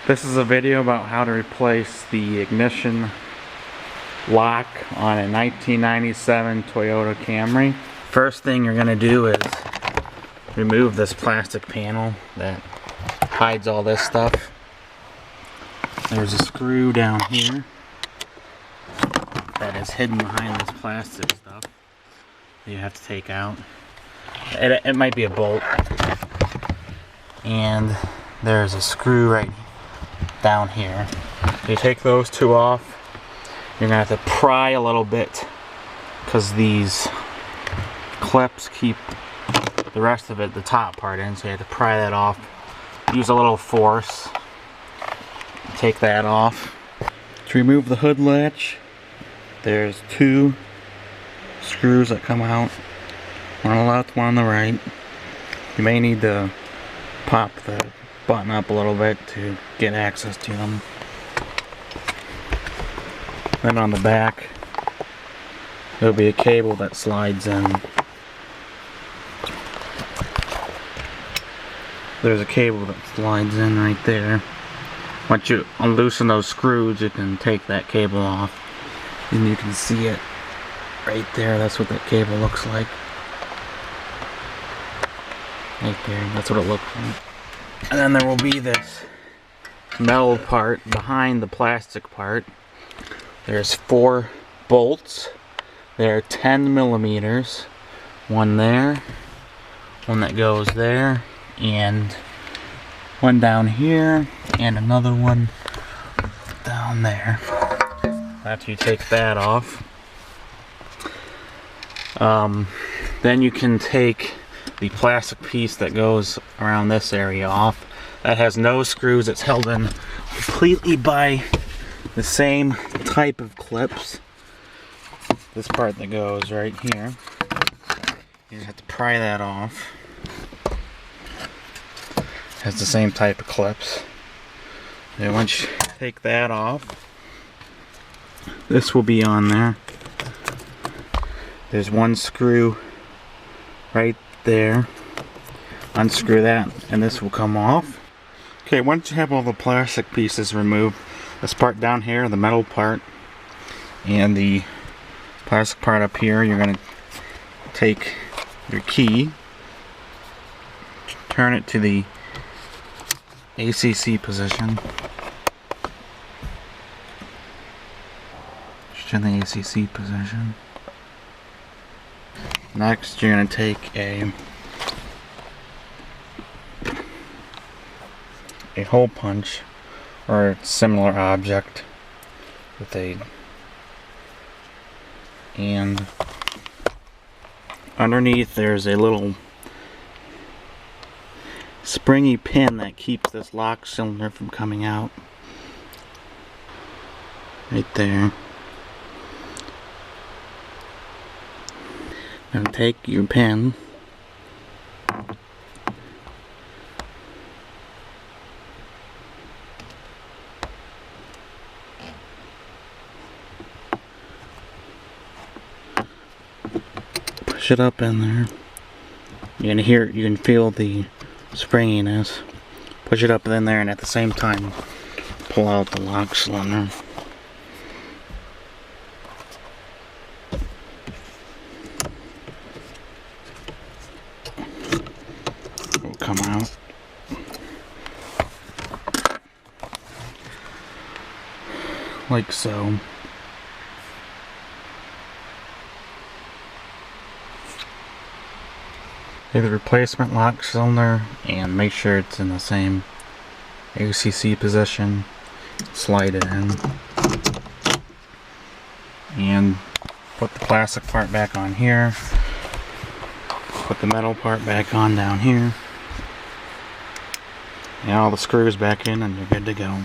This is a video about how to replace the ignition lock on a 1997 Toyota Camry. First thing you're going to do is remove this plastic panel that hides all this stuff. There's a screw down here that is hidden behind this plastic stuff that you have to take out. It might be a bolt. And there's a screw right down here. You take those two off. You're gonna have to pry a little bit because these clips keep the rest of it, the top part, in, so you have to pry that off. Use a little force. Take that off. To remove the hood latch, there's two screws that come out. One on the left, one on the right. You may need to pop the button up a little bit to get access to them. Then on the back, there'll be a cable that slides in. There's a cable that slides in right there. Once you unloosen those screws, you can take that cable off. And you can see it right there. That's what that cable looks like. Right there, that's what it looks like. And then there will be this metal part behind the plastic part. There's 4 bolts. They're 10 millimeters. One there, one that goes there, and one down here, and another one down there. After you take that off, then you can take the plastic piece that goes around this area off. That has no screws. It's held in completely by the same type of clips. This part that goes right here, you just have to pry that off. It has the same type of clips. And once you take that off, this will be on there. There's one screw right there. Unscrew that and this will come off. Okay, once you have all the plastic pieces removed, this part down here, the metal part, and the plastic part up here, you're going to take your key, turn it to the ACC position. Just in the ACC position. Next, you're going to take a hole punch or a similar object and underneath there's a little springy pin that keeps this lock cylinder from coming out. Right there. Now take your pin, push it up in there. You can hear it, you can feel the springiness. Push it up in there and at the same time pull out the lock cylinder. Come out. Like so. Take the replacement lock cylinder and make sure it's in the same ACC position. Slide it in. And put the plastic part back on here. Put the metal part back on down here. And all the screws back in and you're good to go.